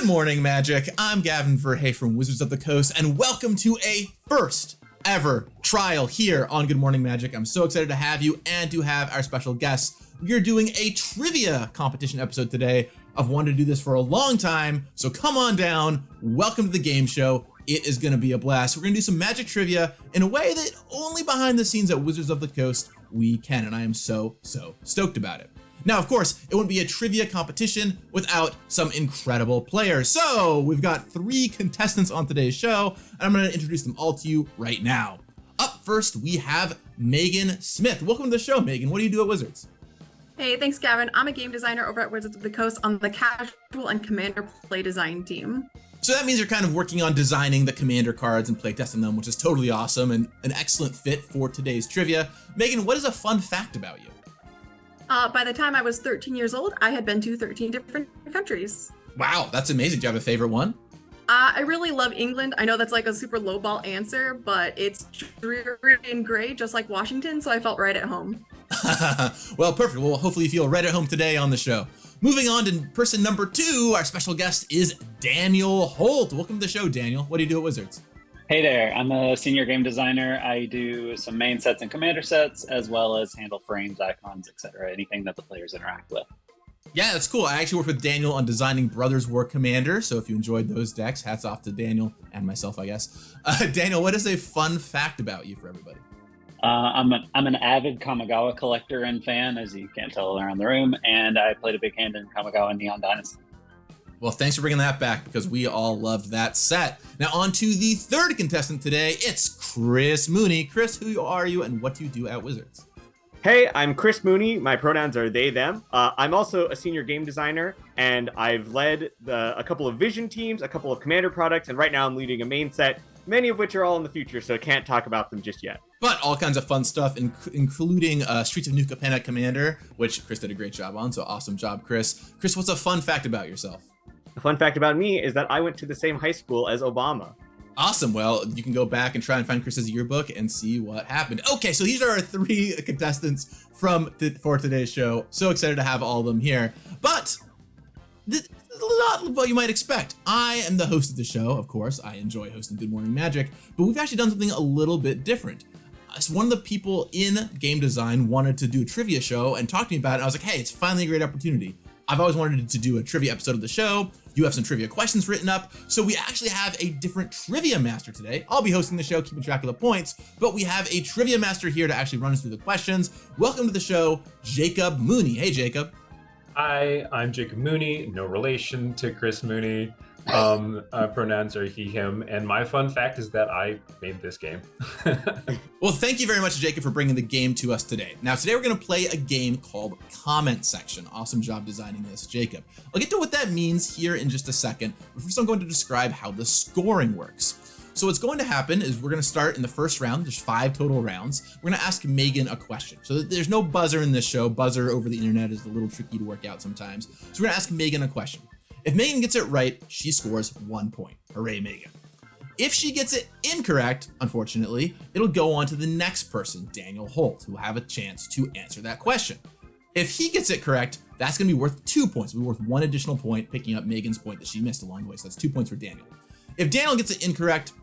Good morning, Magic. I'm Gavin Verhey from Wizards of the Coast, and welcome to a first ever trial here on Good Morning Magic. I'm so excited to have you and to have our special guests. We are doing a trivia competition episode today. I've wanted to do this for a long time, so come on down. Welcome to the game show. It is going to be a blast. We're going to do some Magic trivia in a way that only behind the scenes at Wizards of the Coast we can, and I am so stoked about it. Now, of course, it wouldn't be a trivia competition without some incredible players. So we've got 3 contestants on today's show, and I'm going to introduce them all to you right now. Up first, we have Megan Smith. Welcome to the show, Megan. What do you do at Wizards? Hey, thanks, Gavin. I'm a game designer over at Wizards of the Coast on the casual and commander play design team. So that means you're kind of working on designing the commander cards and playtesting them, which is totally awesome and an excellent fit for today's trivia. Megan, what is a fun fact about you? By the time I was 13 years old, I had been to 13 different countries. Wow, that's amazing. Do you have a favorite one? I really love England. I know that's like a super lowball answer, but it's dreary and gray, just like Washington, so I felt right at home. Well, perfect. Well, hopefully you feel right at home today on the show. Moving on to person number 2, our special guest is Daniel Holt. Welcome to the show, Daniel. What do you do at Wizards? Hey there, I'm a senior game designer. I do some main sets and commander sets, as well as handle frames, icons, etc., anything that the players interact with. Yeah, that's cool. I actually worked with Daniel on designing Brothers War Commander, so if you enjoyed those decks, hats off to Daniel and myself, I guess. Daniel, what is a fun fact about you for everybody? I'm an avid Kamigawa collector and fan, as you can't tell around the room, and I played a big hand in Kamigawa Neon Dynasty. Well, thanks for bringing that back because we all loved that set. Now on to the 3rd contestant today. It's Chris Mooney. Chris, who are you and what do you do at Wizards? Hey, I'm Chris Mooney. My pronouns are they, them. I'm also a senior game designer, and I've led a couple of vision teams, a couple of commander products, and right now I'm leading a main set, many of which are all in the future, so I can't talk about them just yet. But all kinds of fun stuff, including Streets of New Capenna Commander, which Chris did a great job on, so awesome job, Chris. Chris, what's a fun fact about yourself? A fun fact about me is that I went to the same high school as Obama. Awesome. Well, you can go back and try and find Chris's yearbook and see what happened. Okay, so these are our 3 contestants for today's show. So excited to have all of them here. But this is not what you might expect. I am the host of the show, of course. I enjoy hosting Good Morning Magic, but we've actually done something a little bit different. So one of the people in game design wanted to do a trivia show and talk to me about it. And I was like, hey, it's finally a great opportunity. I've always wanted to do a trivia episode of the show. You have some trivia questions written up. So we actually have a different trivia master today. I'll be hosting the show, keeping track of the points, but we have a trivia master here to actually run us through the questions. Welcome to the show, Jacob Mooney. Hey, Jacob. Hi, I'm Jacob Mooney, no relation to Chris Mooney. Pronouns are he, him, and my fun fact is that I made this game. Well, thank you very much, Jacob, for bringing the game to us today. Now, today we're going to play a game called Comment Section. Awesome job designing this, Jacob. I'll get to what that means here in just a second, but first I'm going to describe how the scoring works. So what's going to happen is we're going to start in the first round. There's 5 total rounds. We're going to ask Megan a question. So there's no buzzer in this show. Buzzer over the internet is a little tricky to work out sometimes. So we're going to ask Megan a question. If Megan gets it right, she scores 1 point. Hooray, Megan. If she gets it incorrect, unfortunately, it'll go on to the next person, Daniel Holt, who will have a chance to answer that question. If he gets it correct, that's going to be worth 2 points. It'll be worth 1 additional point, picking up Megan's point that she missed along the way. So that's 2 points for Daniel. If Daniel gets it incorrect,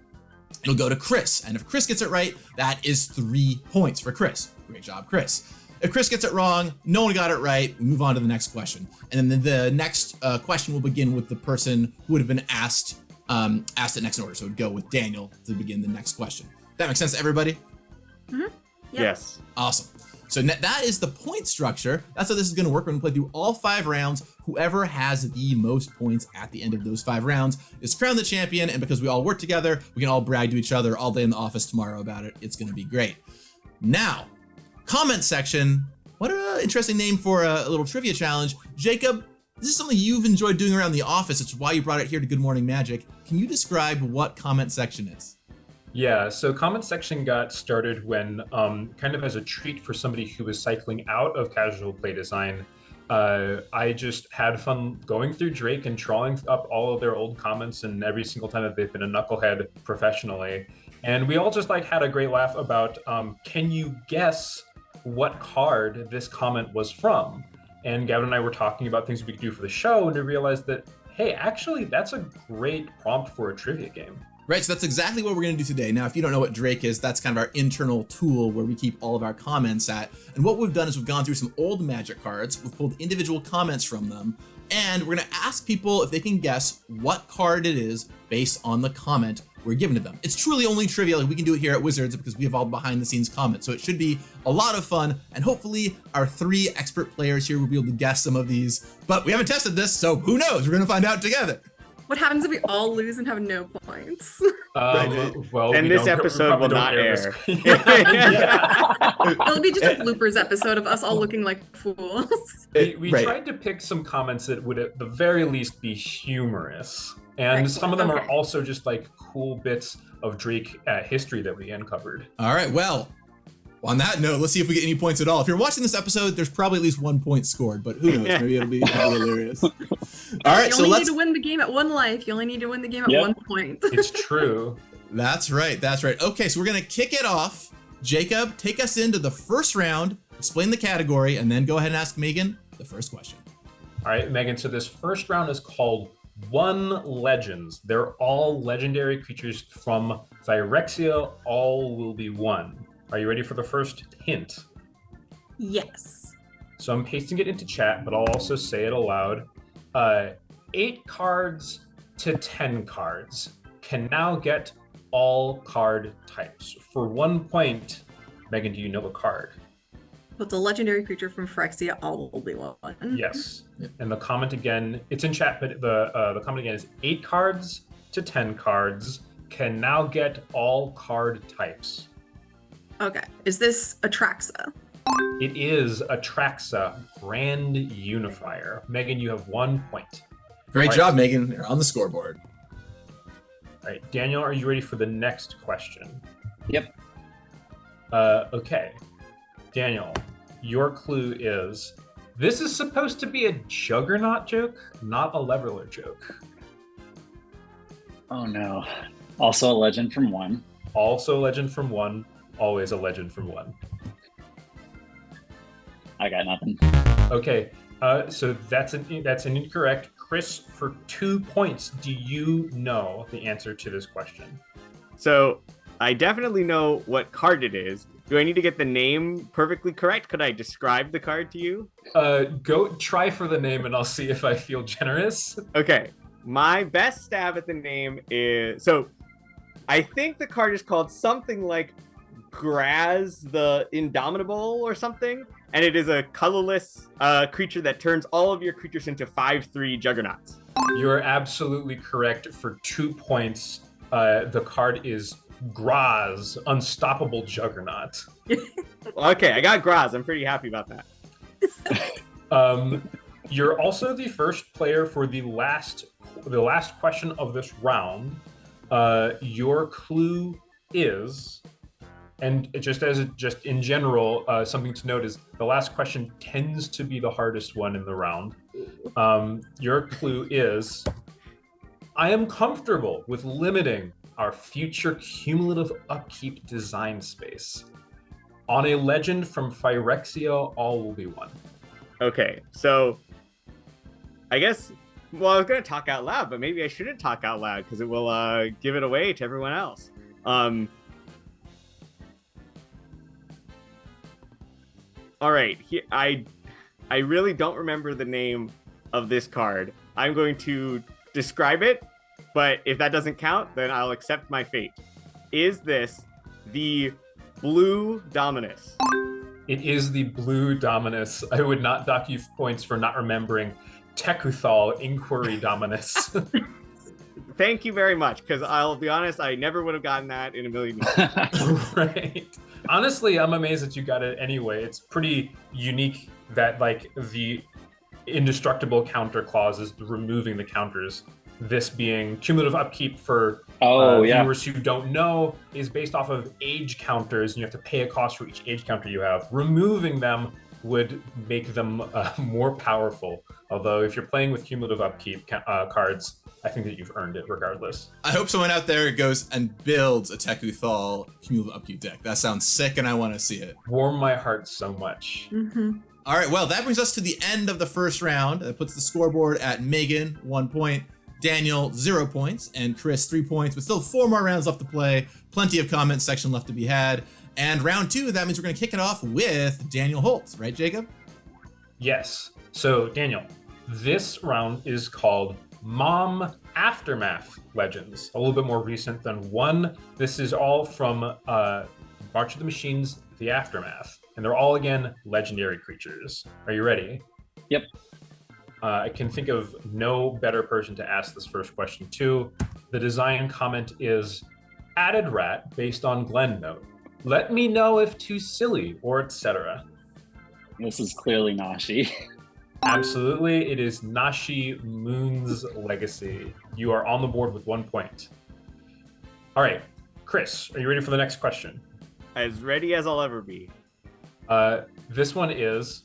it'll go to Chris. And if Chris gets it right, that is 3 points for Chris. Great job, Chris. If Chris gets it wrong, no one got it right, we move on to the next question. And then the next question will begin with the person who would have been asked it next in order. So it would go with Daniel to begin the next question. That makes sense to everybody? Mm-hmm. Yep. Yes. Awesome. So that is the point structure. That's how this is going to work. We're going to play through all 5 rounds. Whoever has the most points at the end of those 5 rounds is crowned the champion. And because we all work together, we can all brag to each other all day in the office tomorrow about it. It's going to be great. Now, comment section. What an interesting name for a little trivia challenge. Jacob, this is something you've enjoyed doing around the office. It's why you brought it here to Good Morning Magic. Can you describe what comment section is? Yeah, so comment section got started when, kind of as a treat for somebody who was cycling out of casual play design, I just had fun going through Drake and trawling up all of their old comments, and every single time that they've been a knucklehead professionally. And we all just had a great laugh about, can you guess what card this comment was from? And Gavin and I were talking about things we could do for the show, and we realized that, Hey, actually, that's a great prompt for a trivia game. Right, so that's exactly what we're going to do today. Now, if you don't know what Drake is, that's kind of our internal tool where we keep all of our comments at. And what we've done is we've gone through some old Magic cards, we've pulled individual comments from them, and we're going to ask people if they can guess what card it is based on the comment we're giving to them. It's truly only trivia, like we can do it here at Wizards because we have all behind the scenes comments. So it should be a lot of fun, and hopefully our 3 expert players here will be able to guess some of these. But we haven't tested this, so who knows? We're going to find out together. What happens if we all lose and have no points? Well, and this episode will not air. It'll be just a bloopers episode of us all looking like fools. We tried to pick some comments that would at the very least be humorous. And some of them are also just like cool bits of Drake history that we uncovered. All right, well, on that note, let's see if we get any points at all. If you're watching this episode, there's probably at least 1 point scored, but who knows? Maybe it'll be hilarious. All right, you only need to win the game at 1 life. You only need to win the game at 1 point. It's true. That's right. That's right. Okay, so we're going to kick it off. Jacob, take us into the first round, explain the category, and then go ahead and ask Megan the first question. All right, Megan, so this first round is called One Legends. They're all legendary creatures from Phyrexia. All will be one. Are you ready for the first hint? Yes. So I'm pasting it into chat, but I'll also say it aloud. 8 cards to 10 cards can now get all card types. For 1 point, Megan, do you know the card? So it's a legendary creature from Phyrexia, all will be one. Yes. And the comment again, it's in chat, but the comment again is 8 cards to 10 cards can now get all card types. Okay. Is this Atraxa? It is Atraxa, Grand Unifier. Megan, you have 1 point. Great job, Megan. You're on the scoreboard. All right, Daniel, are you ready for the next question? Yep. Okay. Daniel, your clue is, this is supposed to be a Juggernaut joke, not a Leveler joke. Oh no. Also a legend from 1. Also a legend from 1, always a legend from 1. I got nothing. Okay, so that's an incorrect. Chris, for 2 points, do you know the answer to this question? So I definitely know what card it is. Do I need to get the name perfectly correct? Could I describe the card to you? Go try for the name and I'll see if I feel generous. Okay, my best stab at the name is, so I think the card is called something like Graz the Indomitable or something, and it is a colorless creature that turns all of your creatures into 5/3 Juggernauts. You're absolutely correct for 2 points. The card is Graz, Unstoppable Juggernaut. Okay, I got Graz. I'm pretty happy about that. You're also the first player for the last question of this round. Your clue is, and just in general, something to note is the last question tends to be the hardest one in the round. Your clue is, I am comfortable with limiting our future cumulative upkeep design space. On a legend from Phyrexia, all will be one. Okay, so I guess, well, I was going to talk out loud, but maybe I shouldn't talk out loud because it will give it away to everyone else. All right, I really don't remember the name of this card. I'm going to describe it, but if that doesn't count, then I'll accept my fate. Is this the Blue Dominus? It is the Blue Dominus. I would not dock you points for not remembering Tekuthal Inquiry Dominus. Thank you very much, because I'll be honest, I never would have gotten that in a million years. Right. Honestly, I'm amazed that you got it anyway. It's pretty unique that like the indestructible counter clause is removing the counters. This being cumulative upkeep for viewers who don't know is based off of age counters, and you have to pay a cost for each age counter you have. Removing them would make them more powerful. Although if you're playing with cumulative upkeep cards, I think that you've earned it regardless. I hope someone out there goes and builds a Tekuthal cumulative upkeep deck. That sounds sick and I want to see it. Warm my heart so much. Mm-hmm. All right, well, that brings us to the end of the first round. That puts the scoreboard at Megan, 1 point, Daniel, 0 points, and Chris, 3 points, but still 4 more rounds left to play. Plenty of comment section left to be had. And round 2, that means we're going to kick it off with Daniel Holtz, right, Jacob? Yes. So, Daniel, this round is called Mom Aftermath Legends, a little bit more recent than one. This is all from March of the Machines, The Aftermath, and they're all, again, legendary creatures. Are you ready? Yep. I can think of no better person to ask this first question to. The design comment is, added rat based on Glen note. Let me know if too silly or etc. This is clearly Nashi. Absolutely, it is Nashi Moon's Legacy. You are on the board with 1 point. All right, Chris, are you ready for the next question? As ready as I'll ever be. This one is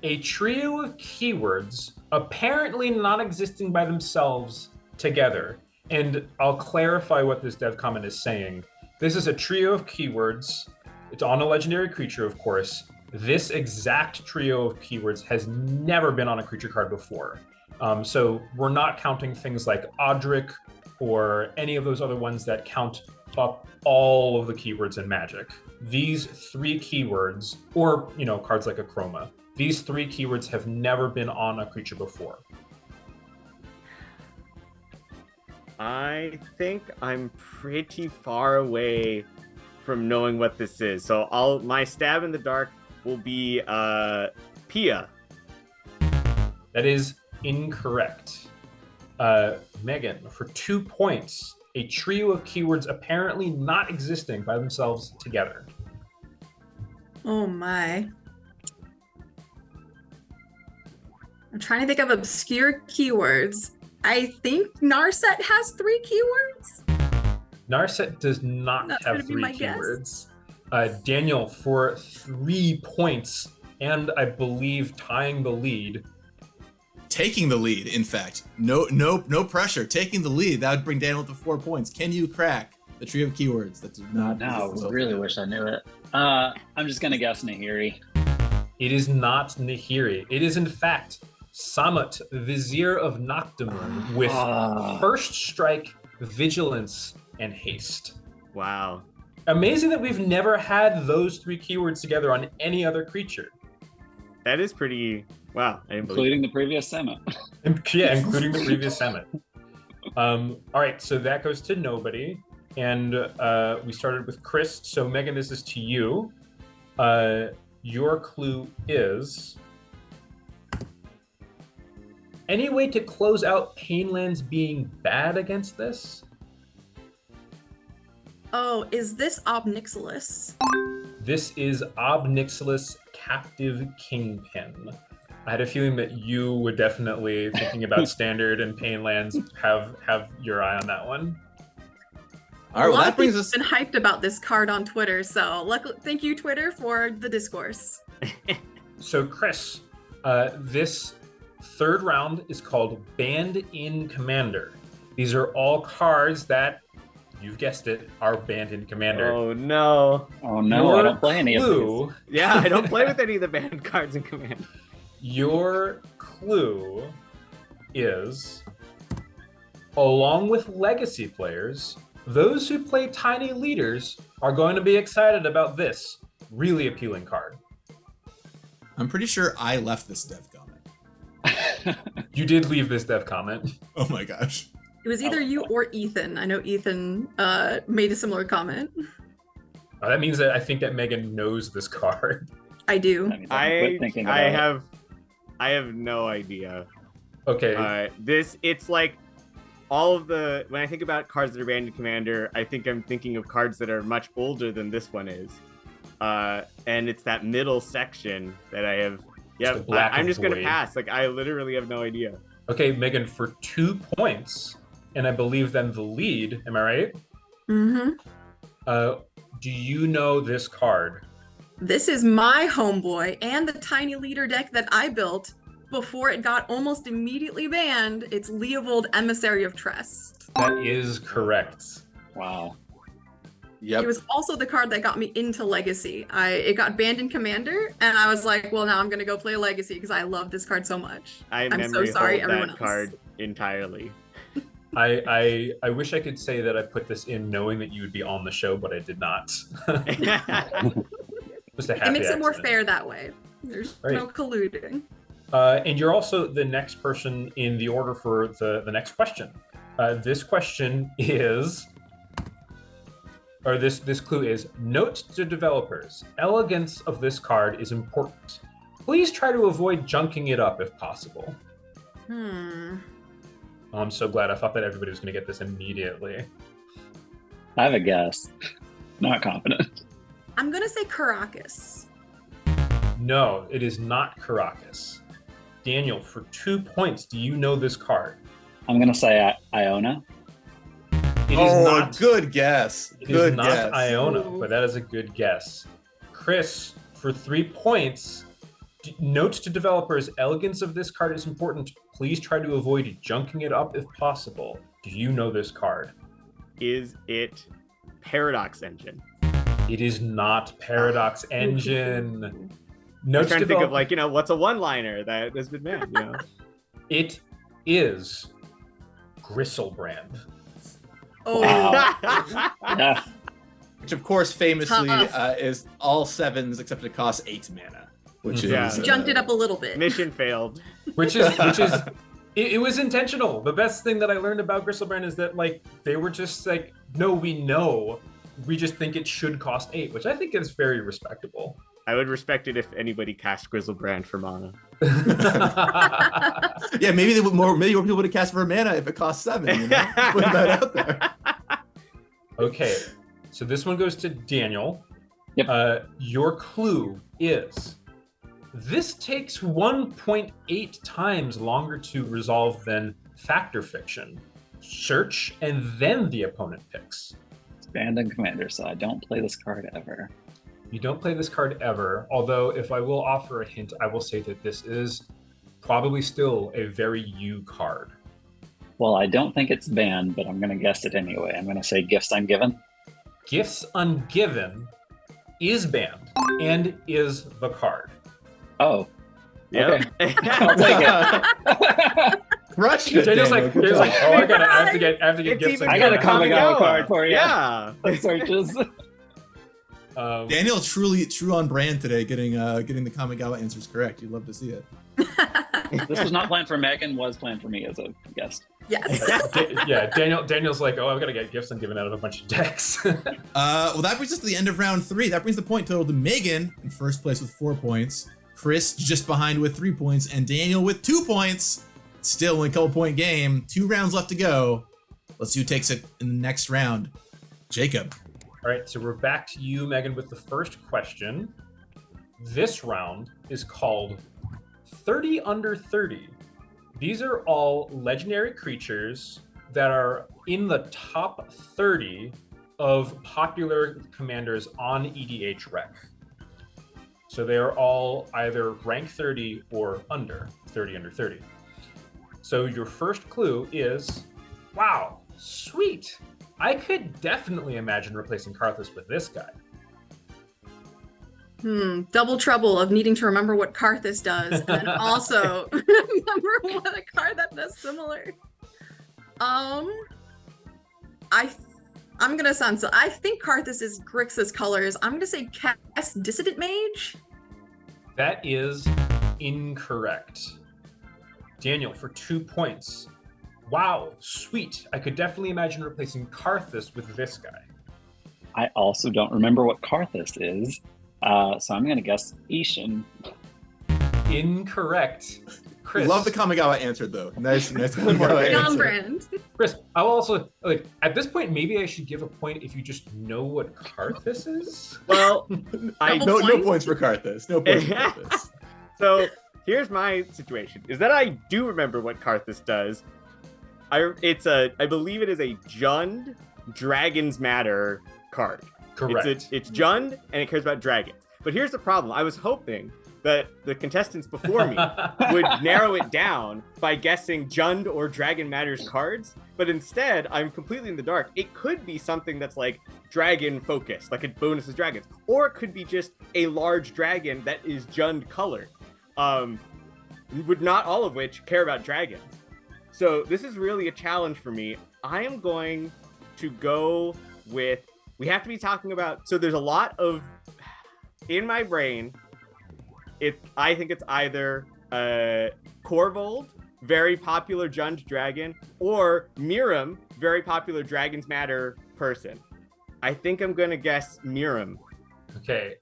a trio of keywords apparently not existing by themselves together. And I'll clarify what this dev comment is saying. This is a trio of keywords. It's on a legendary creature, of course. This exact trio of keywords has never been on a creature card before. So we're not counting things like Odric or any of those other ones that count up all of the keywords in Magic. These 3 keywords, or cards like a Chroma, these 3 keywords have never been on a creature before. I think I'm pretty far away from knowing what this is. So my stab in the dark will be Pia. That is incorrect. Megan, for 2 points, a trio of keywords apparently not existing by themselves together. Oh my. I'm trying to think of obscure keywords. I think Narset has 3 keywords. Narset does not That's have gonna be 3 my guess. keywords. Daniel, for 3 points, and I believe tying the lead. Taking the lead, in fact. No pressure. Taking the lead. That would bring Daniel to 4 points. Can you crack the trio of keywords that do not No, exist? I really wish I knew it. I'm just gonna guess Nahiri. It is not Nahiri. It is, in fact, Samut, Vizier of Noctimoon, with First Strike, Vigilance, and Haste. Wow. Amazing that we've never had those 3 keywords together on any other creature. That is pretty... Wow. I didn't believe Including the previous summit. Yeah, including the previous summit. All right, so that goes to nobody. And we started with Chris. So Megan, this is to you. Your clue is... any way to close out Painlands being bad against this? Oh, is this Obnixilis? This is Obnixilis, Captive Kingpin. I had a feeling that you would definitely, thinking about Standard and Painlands, have your eye on that one. All right, well, that brings Been us... hyped about this card on Twitter, so thank you, Twitter, for the discourse. So, Chris, this third round is called Banned in Commander. These are all cards that, you've guessed it, are banned in Commander. Oh no. Oh no, I don't play any of Clue, these. Yeah, I don't play with any of the banned cards in Command. your clue is, along with Legacy players, those who play Tiny Leaders are going to be excited about this really appealing card. I'm pretty sure I left this dev comment. You did leave this dev comment. Oh my gosh. It was either you or Ethan. I know Ethan made a similar comment. That means that I think that Megan knows this card. I do. That means I can quit thinking about it. I have no idea. Okay. It's like all of the, when I think about cards that are banned in Commander, I think I'm thinking of cards that are much older than this one is. And it's that middle section that I have. Yeah, I'm just going to pass. Like, I literally have no idea. Okay, Megan, for 2 points, and I believe then the lead, am I right? Mm-hmm. Do you know this card? This is my homeboy and the Tiny Leader deck that I built before it got almost immediately banned. It's Leovold, Emissary of Trest. That is correct. Wow. Yep. It was also the card that got me into Legacy. It got banned in Commander, and I was like, well, now I'm gonna go play Legacy because I love this card so much. I'm so sorry, everyone else. Card entirely. I wish I could say that I put this in knowing that you would be on the show, but I did not. Just a happy It makes it more accident. fair that way. There's no colluding. And you're also the next person in the order for the next question. This question is, or this clue is, note to developers, elegance of this card is important. Please try to avoid junking it up if possible. Oh, I'm so glad. I thought that everybody was going to get this immediately. I have a guess. Not confident. I'm gonna say Caracas. No, it is not Caracas. Daniel, for 2 points, do you know this card? I'm going to say Iona. It is not, good guess. it is not Iona, but that is a good guess. Chris, for 3 points, note to developers, elegance of this card is important. Please try to avoid junking it up if possible. Do you know this card? Is it Paradox Engine? It is not Paradox Engine. I'm trying to think of what's a one-liner that has been banned, It is Gristlebrand. Oh, Yeah. Which, of course, famously Tough. is all 7s except it costs 8 mana. Which Yeah. is jumped it up a little bit. Mission failed. Which is it was intentional. The best thing that I learned about Gristlebrand is that they were just like, no, we know. We just think it should cost 8, which I think is very respectable. I would respect it if anybody cast Grizzlebrand for mana. Yeah, maybe more people would have cast for mana if it cost 7. Putting that out there. Okay, so this one goes to Daniel. Yep. Your clue is, this takes 1.8 times longer to resolve than Fact or Fiction. Search and then the opponent picks. It's banned in Commander, so I don't play this card ever. You don't play this card ever, although if I will offer a hint, I will say that this is probably still a very you card. Well, I don't think it's banned, but I'm going to guess it anyway. I'm going to say Gifts Ungiven. Gifts Ungiven is banned and is the card. Oh. Yep. Okay. I'll take it. Crushed it. Daniel's like, Daniel. Good job. I have to get It's Gifts even I got a Ungiven. Kamigawa card for you. Yeah. Searches. Daniel true on brand today, getting the Kamigawa answers correct. You'd love to see it. This was not planned for Megan, was planned for me as a guest. Yes. Yeah, Daniel's like, I've got to get Gifts Ungiven out of a bunch of decks. Well, that brings us to the end of round 3. That brings the point total to Megan in first place with 4 points, Chris just behind with 3 points, and Daniel with 2 points. Still only a couple point game. 2 rounds left to go. Let's see who takes it in the next round. Jacob. All right, so we're back to you, Megan, with the first question. This round is called 30 Under 30. These are all legendary creatures that are in the top 30 of popular commanders on EDH Rec. So they are all either rank 30 or under 30 under 30. So your first clue is, wow, sweet. I could definitely imagine replacing Karthus with this guy. Double trouble of needing to remember what Karthus does, and then also remember what a card that does similar. I'm gonna sound I think Karthus is Grixis colors. I'm gonna say cast Dissident Mage. That is incorrect. Daniel, for 2 points. Wow, sweet. I could definitely imagine replacing Karthus with this guy. I also don't remember what Karthus is, so I'm going to guess Ishin. Incorrect. Chris. Love the Kamigawa answer, though. Nice On Kamigawa answer. brand. Chris, I'll also, at this point, maybe I should give a point if you just know what Karthus is? Well, No points for Karthus. No points for Karthus. So here's my situation: is that I do remember what Karthus does. I believe it is a Jund Dragons Matter card. Correct. It's Jund and it cares about dragons. But here's the problem: I was hoping that the contestants before me would narrow it down by guessing Jund or Dragon Matters cards, but instead I'm completely in the dark. It could be something that's like dragon focused, like a bonus is dragons, or it could be just a large dragon that is Jund colored. Would not all of which care about dragons. So this is really a challenge for me. I am going to go with, we have to be talking about, so there's a lot of, in my brain, I think it's either Corvold, very popular Jund dragon, or Miram, very popular Dragons Matter person. I think I'm going to guess Miram. Okay,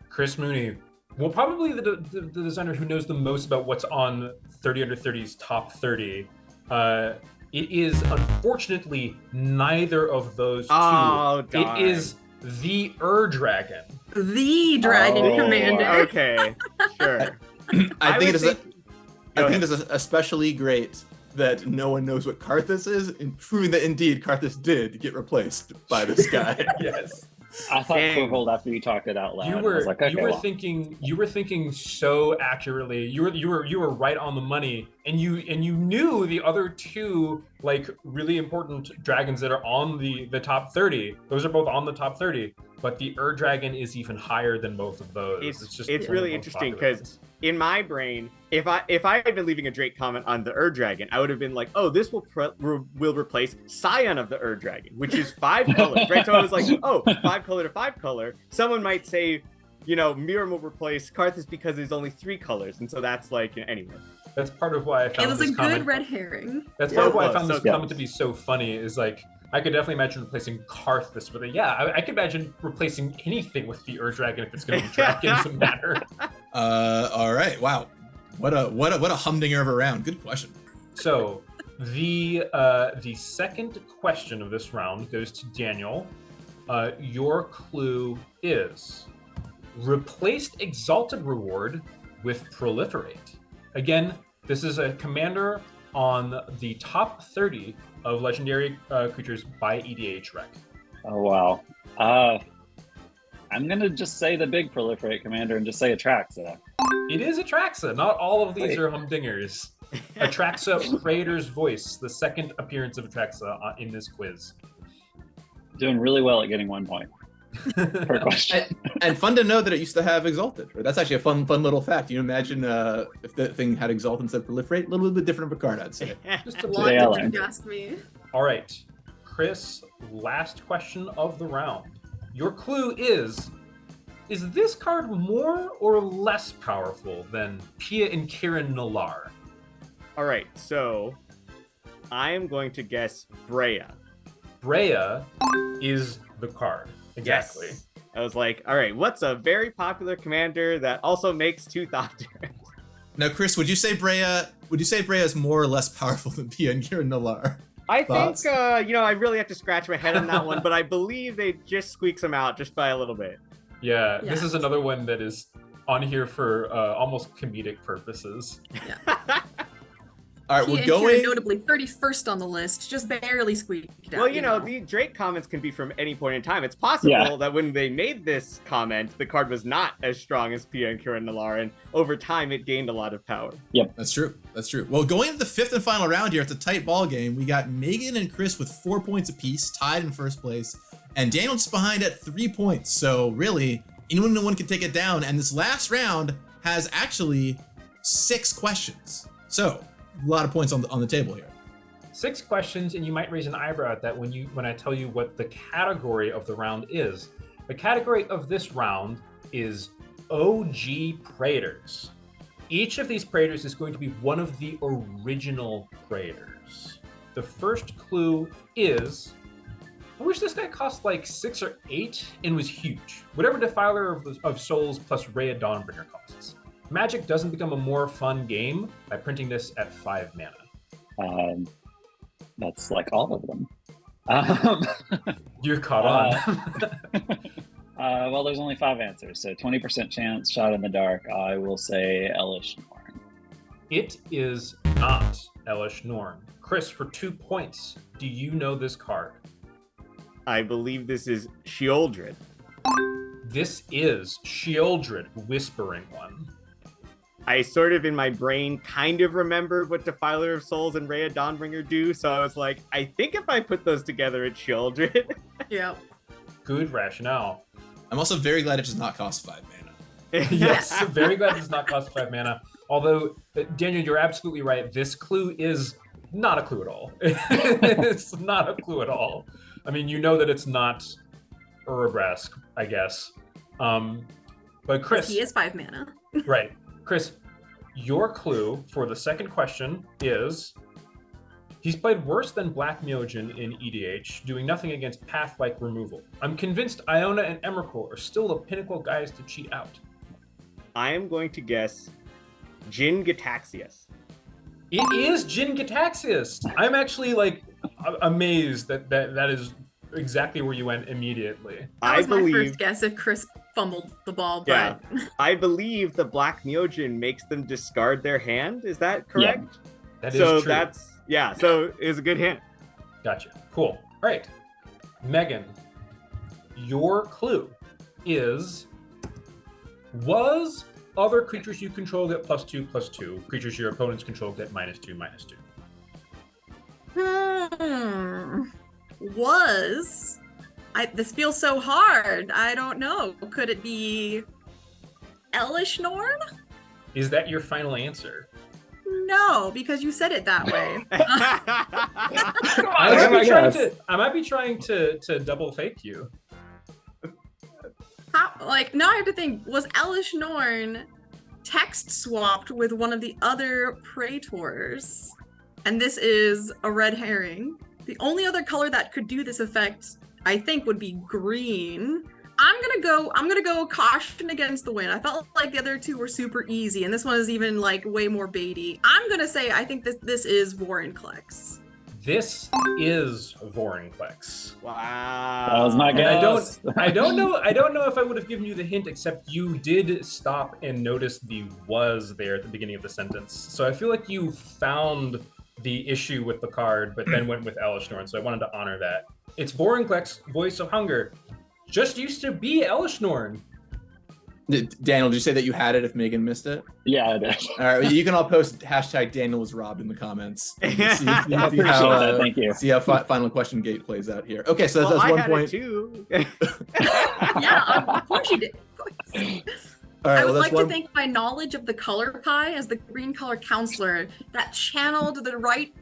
Chris Mooney. Well, probably the designer who knows the most about what's on 30 Under 30's top 30. It is unfortunately neither of those two. Oh, darn. It is the Dragon. The Dragon Commander. Okay, sure. I think it is especially great that no one knows what Karthus is, proving that indeed Karthus did get replaced by this guy. Yes. I thought Corvold after you talked it out loud. You were thinking so accurately. You were right on the money, and you knew the other two like really important dragons that are on the top 30. Those are both on the top 30, but the Dragon is even higher than both of those. It's really interesting because in my brain, if I had been leaving a Drake comment on the Dragon, I would have been like, oh, this will replace Scion of the Dragon, which is 5 colors, right? So I was like, oh, 5 color to 5 color. Someone might say, Miram will replace Karthus because there's only 3 colors, and so that's like, anyway. That's part of why I found it was this a good red herring. That's part of why I found this comment to be so funny. Is like, I could definitely imagine replacing Karthus with it. Yeah, I could imagine replacing anything with the Dragon if it's going to be Dragons Matter. All right. Wow. What a humdinger of a round. Good question. So the second question of this round goes to Daniel. Your clue is replaced Exalted Reward with Proliferate. Again, this is a commander on the top 30 of legendary creatures by EDH rec. Oh, wow. I'm going to just say the big Proliferate commander and just say Atraxa. It is Atraxa. Not all of these are humdingers. Atraxa, Praetor's Voice, the second appearance of Atraxa in this quiz. Doing really well at getting 1 point per question. And fun to know that it used to have Exalted. Right? That's actually a fun little fact. You imagine if the thing had Exalted instead of Proliferate? A little bit different of a card, I'd say. Just a lot different, you ask me. All right, Chris, last question of the round. Your clue is this card more or less powerful than Pia and Kiran Nalaar? All right, so I am going to guess Breya. Breya is the card. Exactly. Yes. I was like, all right, what's a very popular commander that also makes 2 Thopters? Now, Chris, would you say Breya is more or less powerful than Pia and Kiran Nalaar? I think, I really have to scratch my head on that one, but I believe they just squeaks them out just by a little bit. Yeah, this is another one that is on here for almost comedic purposes. Yeah. All right, we're going notably 31st on the list, just barely squeaked out. Well, the Drake comments can be from any point in time. It's possible that when they made this comment, the card was not as strong as Pia and Kiran Nalaar, and over time it gained a lot of power. Yep, that's true. Well, going into the 5th and final round here, it's a tight ball game. We got Megan and Chris with 4 points apiece, tied in first place, and Daniel just behind at 3 points. So really, anyone can take it down. And this last round has actually 6 questions. So a lot of points on the table here. 6 questions, and you might raise an eyebrow at that when I tell you what the category of the round is. The category of this round is OG Praetors. Each of these Praetors is going to be one of the original Praetors. The first clue is, I wish this guy cost like 6 or 8 and was huge. Whatever Defiler of Souls plus Rhea Dawnbringer costs. Magic doesn't become a more fun game by printing this at 5 mana. That's like all of them. You're caught on. Well, there's only 5 answers, so 20% chance, shot in the dark. I will say Elish Norn. It is not Elish Norn. Chris, for 2 points, do you know this card? I believe this is Sheoldred. This is Sheoldred, Whispering One. I sort of in my brain kind of remembered what Defiler of Souls and Rhea Dawnbringer do, so I was like, I think if I put those together, it's Sheoldred. Yeah. Good rationale. I'm also very glad it does not cost 5 mana. Yes, very glad it does not cost 5 mana. Although, Daniel, you're absolutely right. This clue is not a clue at all. It's not a clue at all. I mean, you know that it's not Urabrask, I guess. But Chris... He is 5 mana. Right. Chris, your clue for the second question is... He's played worse than Black Myojin in EDH, doing nothing against path-like removal. I'm convinced Iona and Emrakul are still the pinnacle guys to cheat out. I am going to guess Jin Gitaxias. It is Jin Gitaxias. I'm actually like amazed that is exactly where you went immediately. That was my first guess if Chris fumbled the ball, but... Yeah, I believe the Black Myojin makes them discard their hand. Is that correct? Yeah, that is true. So it was a good hint. Gotcha. Cool. All right. Megan, your clue is... Was other creatures you control get +2/+2, creatures your opponents control get -2/-2? This feels so hard. I don't know. Could it be Elish Norn? Is that your final answer? No, because you said it that way. I might be trying to double fake you. Now I have to think, was Elish Norn text swapped with one of the other Praetors? And this is a red herring. The only other color that could do this effect, I think, would be green. I'm gonna go caution against the wind. I felt like the other two were super easy, and this one is even like way more baity. I'm gonna say I think this is Vorinclex. This is Vorinclex. Wow. That was my guess. I don't know if I would have given you the hint, except you did stop and notice the was there at the beginning of the sentence. So I feel like you found the issue with the card, but then went with Elish Norn, so I wanted to honor that. It's Vorinclex, Voice of Hunger. Just used to be Elish Norn. Daniel, did you say that you had it if Megan missed it? Yeah, I did. All right, you can all post hashtag Daniel was robbed in the comments. I appreciate that. Thank you. See how final question gate plays out here. Okay, so that's 1 point. Too. Yeah, of course you did. All right, I would like to thank my knowledge of the color pie as the green color counselor that channeled the right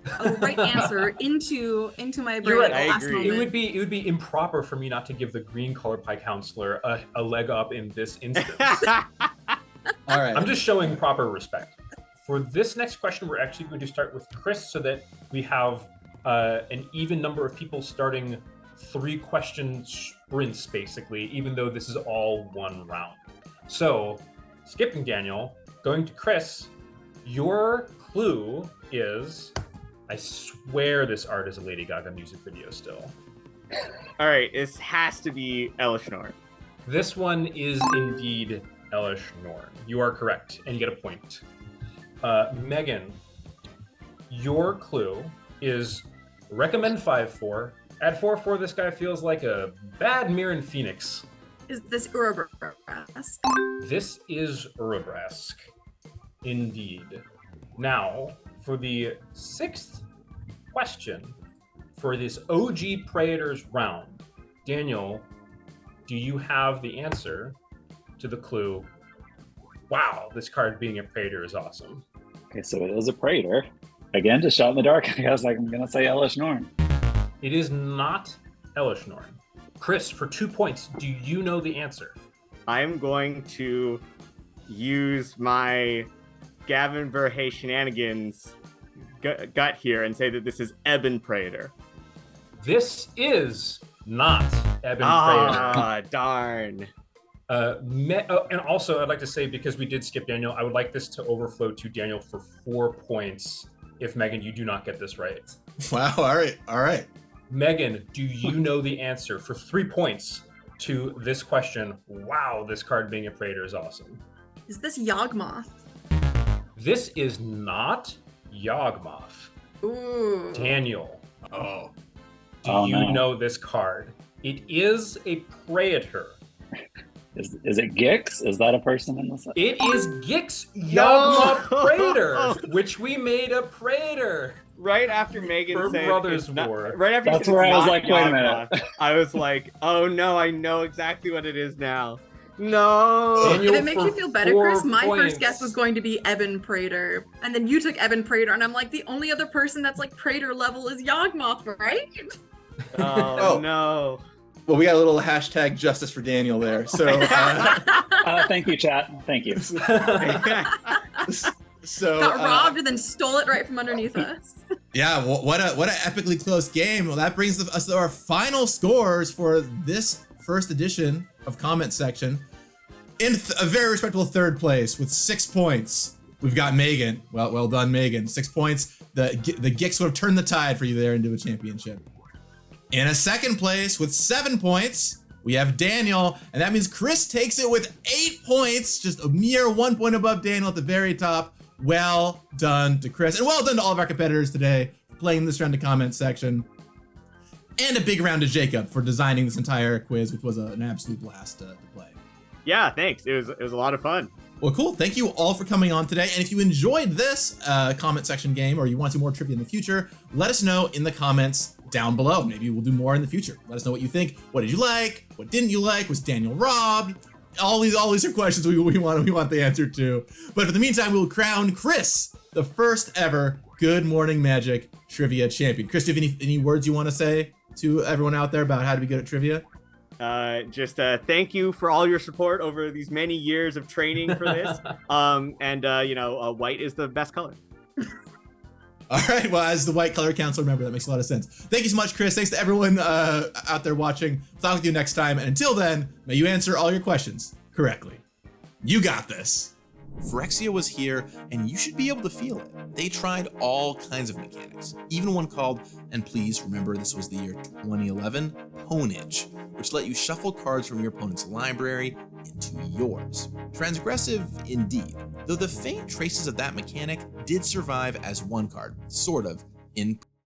answer into my brain at the last moment. It would be improper for me not to give the green color pie counselor a leg up in this instance. All right. I'm just showing proper respect. For this next question, we're actually going to start with Chris so that we have an even number of people starting 3-question sprints, basically, even though this is all one round. So, skipping Daniel, going to Chris, your clue is, I swear this art is a Lady Gaga music video still. All right, this has to be Elish Norn. This one is indeed Elish Norn. You are correct, and you get a point. Megan, your clue is recommend 5/4. At 4/4, this guy feels like a bad Mirren Phoenix. Is this Urabrask? This is Urabrask, indeed. Now, for the 6th question for this OG Praetors round, Daniel, do you have the answer to the clue? Wow, this card being a Praetor is awesome. Okay, so it is a Praetor. Again, just shot in the dark. I guess I'm going to say Elish Norn. It is not Elish Norn. Chris, for 2 points, do you know the answer? I'm going to use my Gavin Verhey shenanigans gut here and say that this is Ebon Praetor. This is not Ebon Praetor. Ah, darn. And also, I'd like to say, because we did skip Daniel, I would like this to overflow to Daniel for 4 points if, Megan, you do not get this right. Wow, all right. Megan, do you know the answer for 3 points to this question? Wow, this card being a Praetor is awesome. Is this Yawgmoth? This is not Yawgmoth. Ooh. Daniel. Oh. Do you know this card? It is a Praetor. Is it Gix? Is that a person in the set? It is Gix Yagma Praetor, which we made a Praetor. Right after Megan For said Brothers it's not, War. right after That's you said where it's I was not like, wait a Yagma, minute. I was like, oh no, I know exactly what it is now. No. Daniel If it makes for you feel better, 4 Chris, my points. first guess was going to be Evan Praetor. And then you took Evan Praetor, and I'm like, the only other person that's like Praetor level is Yawgmoth, right? Oh no. Well, we got a little hashtag justice for Daniel there. So, Thank you, chat. Thank you. so Got robbed and then stole it right from underneath us. yeah, what a epically close game. Well, that brings us to our final scores for this first edition of Comment Section. In a very respectable third place with 6 points, we've got Megan. Well done, Megan. 6 points. The Gix would have turned the tide for you there into a championship. In a second place with 7 points, we have Daniel, and that means Chris takes it with 8 points, just a mere 1 point above Daniel at the very top. Well done to Chris, and well done to all of our competitors today for playing this round of Comment Section. And a big round to Jacob for designing this entire quiz, which was an absolute blast to play. Yeah, thanks. It was a lot of fun. Well, cool. Thank you all for coming on today. And if you enjoyed this comment section game, or you want to see more trivia in the future, let us know in the comments down below. Maybe we'll do more in the future. Let us know what you think. What did you like? What didn't you like? Was Daniel robbed? All these are questions we want the answer to. But for the meantime, we'll crown Chris the first ever Good Morning Magic trivia champion. Chris, do you have any words you want to say to everyone out there about how to be good at trivia? Just thank you for all your support over these many years of training for this. White is the best color. All right, well, as the white color counselor member, that makes a lot of sense. Thank you so much, Chris. Thanks to everyone out there watching. Talk with you next time. And until then, may you answer all your questions correctly. You got this. Phyrexia was here, and you should be able to feel it. They tried all kinds of mechanics, even one called, and please remember this was the year 2011, Pwnage, which let you shuffle cards from your opponent's library into yours. Transgressive indeed, though the faint traces of that mechanic did survive as one card, sort of, in